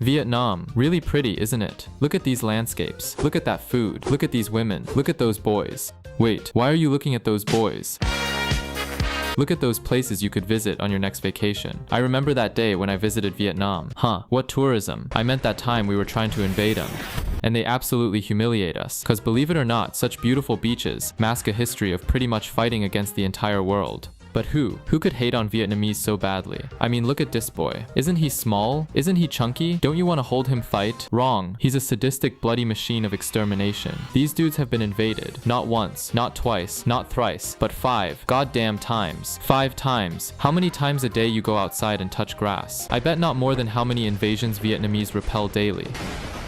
Vietnam, really pretty, isn't it? Look at these landscapes. Look at that food. Look at these women. Look at those boys. Wait, why are you looking at those boys? Look at those places you could visit on your next vacation. I remember that day when I visited Vietnam. Huh, what tourism? I meant that time we were trying to invade them. And they absolutely humiliate us. Cause believe it or not, such beautiful beaches mask a history of pretty much fighting against the entire world. But who could hate on Vietnamese so badly? I mean, look at this boy. Isn't he small? Isn't he chunky? Don't you want to hold him fight? Wrong. He's a sadistic, bloody machine of extermination. These dudes have been invaded. Not once, not twice, not thrice, but 5 goddamn times. 5 times. How many times a day you go outside and touch grass? I bet not more than how many invasions Vietnamese repel daily.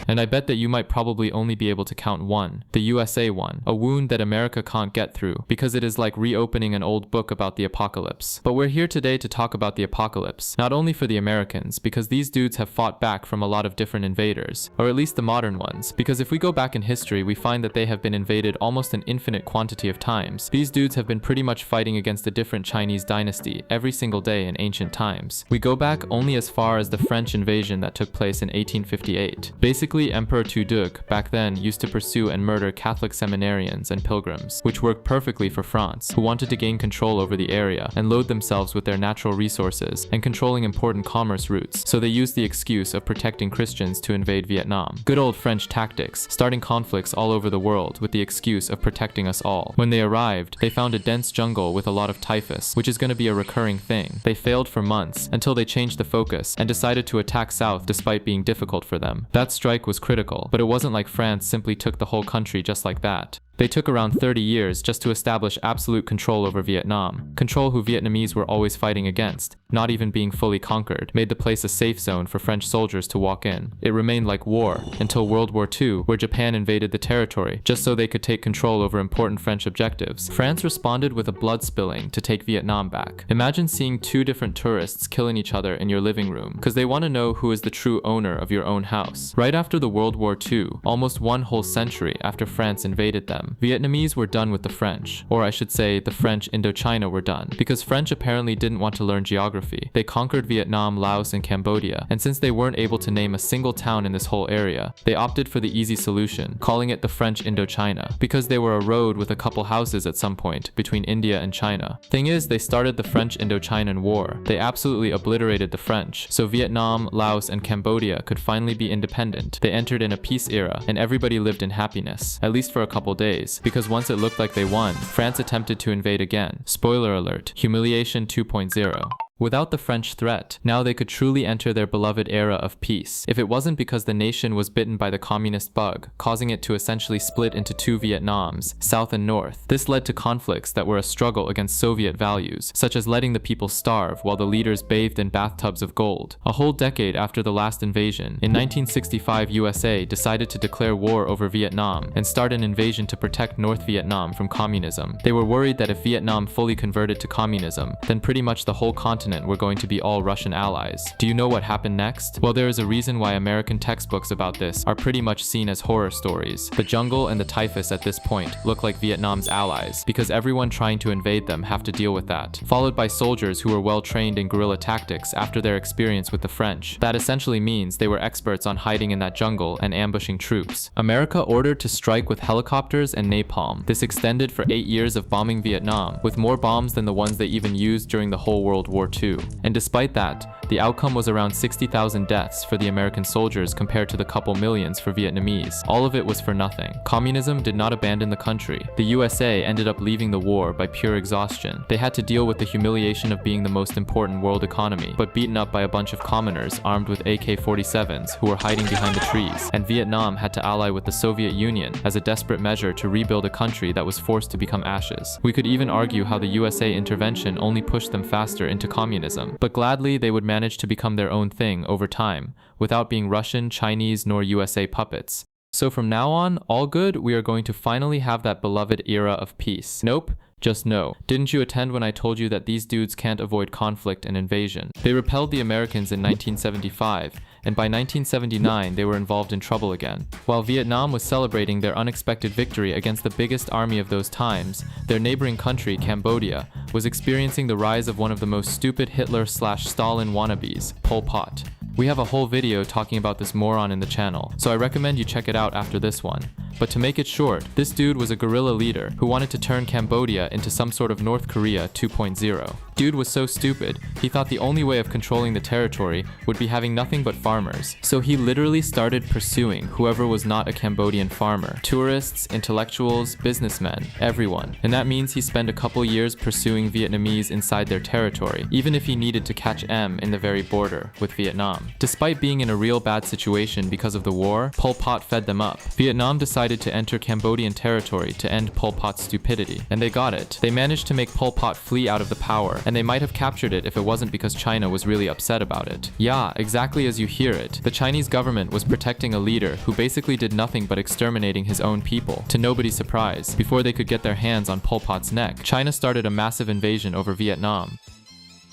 And I bet that you might probably only be able to count one, the USA one, a wound that America can't get through, because it is like reopening an old book about the apocalypse. But we're here today to talk about the apocalypse, not only for the Americans, because these dudes have fought back from a lot of different invaders, or at least the modern ones, because if we go back in history, we find that they have been invaded almost an infinite quantity of times. These dudes have been pretty much fighting against a different Chinese dynasty every single day in ancient times. We go back only as far as the French invasion that took place in 1858. Basically, Emperor Tu Duc back then used to pursue and murder Catholic seminarians and pilgrims, which worked perfectly for France, who wanted to gain control over the area and load themselves with their natural resources and controlling important commerce routes, so they used the excuse of protecting Christians to invade Vietnam. Good old French tactics, starting conflicts all over the world with the excuse of protecting us all. When they arrived, they found a dense jungle with a lot of typhus, which is going to be a recurring thing. They failed for months until they changed the focus and decided to attack south despite being difficult for them. That strike was critical, but it wasn't like France simply took the whole country just like that. They took around 30 years just to establish absolute control over Vietnam. Control who Vietnamese were always fighting against, not even being fully conquered, made the place a safe zone for French soldiers to walk in. It remained like war until World War II, where Japan invaded the territory just so they could take control over important French objectives. France responded with a blood spilling to take Vietnam back. Imagine seeing 2 different tourists killing each other in your living room because they want to know who is the true owner of your own house. Right after the World War II, almost 1 whole century after France invaded them, Vietnamese were done with the French, or I should say the French Indochina were done, because French apparently didn't want to learn geography. They conquered Vietnam, Laos, and Cambodia, and since they weren't able to name a single town in this whole area, they opted for the easy solution, calling it the French Indochina, because they were a road with a couple houses at some point between India and China. Thing is, they started the French Indochinan War. They absolutely obliterated the French, so Vietnam, Laos, and Cambodia could finally be independent. They entered in a peace era, and everybody lived in happiness, at least for a couple days. Because once it looked like they won, France attempted to invade again. Spoiler alert, humiliation 2.0. Without the French threat, now they could truly enter their beloved era of peace. If it wasn't because the nation was bitten by the communist bug, causing it to essentially split into 2 Vietnams, South and North. This led to conflicts that were a struggle against Soviet values, such as letting the people starve while the leaders bathed in bathtubs of gold. A whole decade after the last invasion, in 1965 USA decided to declare war over Vietnam and start an invasion to protect North Vietnam from communism. They were worried that if Vietnam fully converted to communism, then pretty much the whole continent were going to be all Russian allies. Do you know what happened next? Well, there is a reason why American textbooks about this are pretty much seen as horror stories. The jungle and the typhus at this point look like Vietnam's allies, because everyone trying to invade them have to deal with that, followed by soldiers who were well trained in guerrilla tactics after their experience with the French. That essentially means they were experts on hiding in that jungle and ambushing troops. America ordered to strike with helicopters and napalm. This extended for 8 years of bombing Vietnam, with more bombs than the ones they even used during the whole World War II. And despite that, the outcome was around 60,000 deaths for the American soldiers compared to the couple millions for Vietnamese. All of it was for nothing. Communism did not abandon the country. The USA ended up leaving the war by pure exhaustion. They had to deal with the humiliation of being the most important world economy, but beaten up by a bunch of commoners armed with AK-47s who were hiding behind the trees. And Vietnam had to ally with the Soviet Union as a desperate measure to rebuild a country that was forced to become ashes. We could even argue how the USA intervention only pushed them faster into communism, but gladly they would manage to become their own thing over time, without being Russian, Chinese, nor USA puppets. So from now on, all good, we are going to finally have that beloved era of peace. Nope. Just no. Didn't you attend when I told you that these dudes can't avoid conflict and invasion? They repelled the Americans in 1975, and by 1979 they were involved in trouble again. While Vietnam was celebrating their unexpected victory against the biggest army of those times, their neighboring country, Cambodia, was experiencing the rise of one of the most stupid Hitler/Stalin wannabes, Pol Pot. We have a whole video talking about this moron in the channel, so I recommend you check it out after this one. But to make it short, this dude was a guerrilla leader who wanted to turn Cambodia into some sort of North Korea 2.0. Dude was so stupid, he thought the only way of controlling the territory would be having nothing but farmers. So he literally started pursuing whoever was not a Cambodian farmer. Tourists, intellectuals, businessmen, everyone. And that means he spent a couple years pursuing Vietnamese inside their territory, even if he needed to catch M in the very border with Vietnam. Despite being in a real bad situation because of the war, Pol Pot fed them up. Vietnam decided to enter Cambodian territory to end Pol Pot's stupidity. And they got it. They managed to make Pol Pot flee out of the power, and they might have captured it if it wasn't because China was really upset about it. Yeah, exactly as you hear it. The Chinese government was protecting a leader who basically did nothing but exterminating his own people. To nobody's surprise, before they could get their hands on Pol Pot's neck, China started a massive invasion over Vietnam.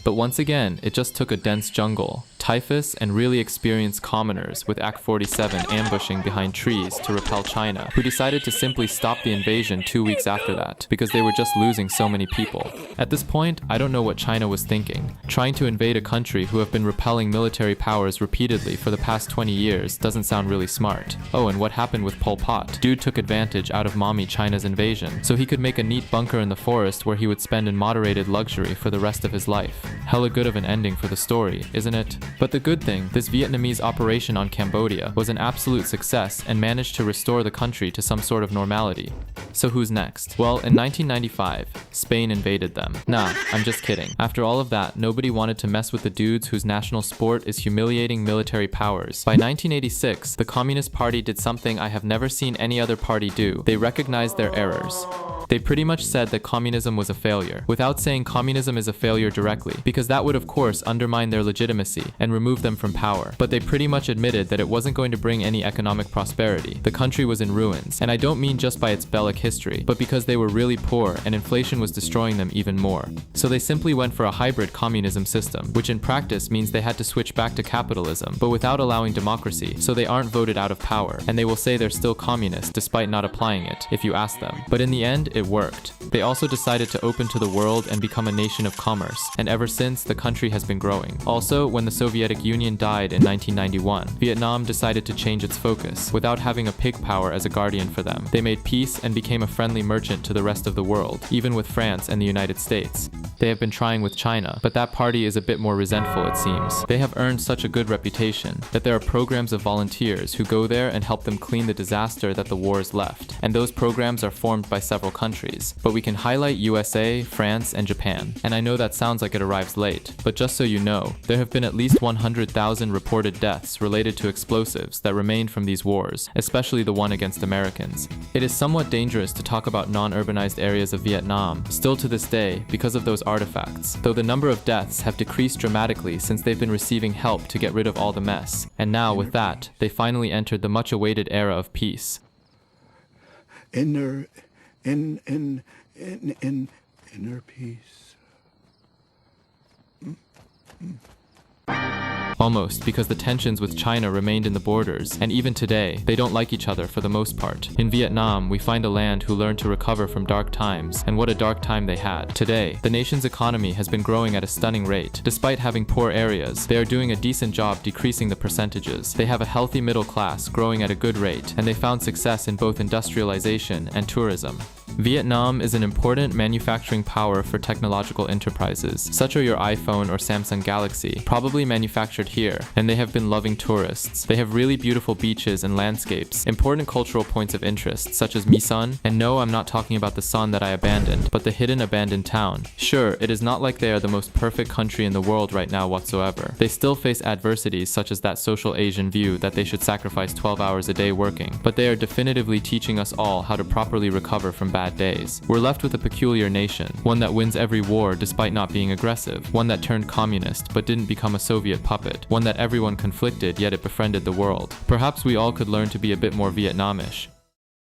But once again, it just took a dense jungle, typhus, and really experienced commoners with AK-47 ambushing behind trees to repel China, who decided to simply stop the invasion 2 weeks after that, because they were just losing so many people. At this point, I don't know what China was thinking. Trying to invade a country who have been repelling military powers repeatedly for the past 20 years doesn't sound really smart. Oh, and what happened with Pol Pot? Dude took advantage out of mommy China's invasion, so he could make a neat bunker in the forest where he would spend in moderated luxury for the rest of his life. Hella good of an ending for the story, isn't it? But the good thing, this Vietnamese operation on Cambodia was an absolute success and managed to restore the country to some sort of normality. So who's next? Well, in 1995, Spain invaded them. Nah, I'm just kidding. After all of that, nobody wanted to mess with the dudes whose national sport is humiliating military powers. By 1986, the Communist Party did something I have never seen any other party do. They recognized their errors. They pretty much said that communism was a failure, without saying communism is a failure directly, because that would of course undermine their legitimacy and remove them from power. But they pretty much admitted that it wasn't going to bring any economic prosperity. The country was in ruins, and I don't mean just by its Bellic history, but because they were really poor and inflation was destroying them even more. So they simply went for a hybrid communism system, which in practice means they had to switch back to capitalism, but without allowing democracy, so they aren't voted out of power, and they will say they're still communist despite not applying it, if you ask them. But in the end, it worked. They also decided to open to the world and become a nation of commerce, and ever since, the country has been growing. Also, when the Soviet Union died in 1991, Vietnam decided to change its focus, without having a pig power as a guardian for them. They made peace and became a friendly merchant to the rest of the world, even with France and the United States. They have been trying with China, but that party is a bit more resentful, it seems. They have earned such a good reputation that there are programs of volunteers who go there and help them clean the disaster that the wars left, and those programs are formed by several countries. But we can highlight USA, France, and Japan. And I know that sounds like it arrives late, but just so you know, there have been at least 100,000 reported deaths related to explosives that remained from these wars, especially the one against Americans. It is somewhat dangerous to talk about non-urbanized areas of Vietnam, still to this day, because of those artifacts, though the number of deaths have decreased dramatically since they've been receiving help to get rid of all the mess. And now, with that, they finally entered the much-awaited era of peace. Inner peace. Almost, because the tensions with China remained in the borders, and even today, they don't like each other for the most part. In Vietnam, we find a land who learned to recover from dark times, and what a dark time they had. Today, the nation's economy has been growing at a stunning rate. Despite having poor areas, they are doing a decent job decreasing the percentages. They have a healthy middle class growing at a good rate, and they found success in both industrialization and tourism. Vietnam is an important manufacturing power for technological enterprises. Such are your iPhone or Samsung Galaxy, probably manufactured here, and they have been loving tourists. They have really beautiful beaches and landscapes, important cultural points of interest, such as Misan, and no, I'm not talking about the son that I abandoned, but the hidden abandoned town. Sure, it is not like they are the most perfect country in the world right now whatsoever. They still face adversities such as that social Asian view that they should sacrifice 12 hours a day working, but they are definitively teaching us all how to properly recover from bad days. We're left with a peculiar nation, one that wins every war despite not being aggressive, one that turned communist but didn't become a Soviet puppet, one that everyone conflicted yet it befriended the world. Perhaps we all could learn to be a bit more Vietnamish.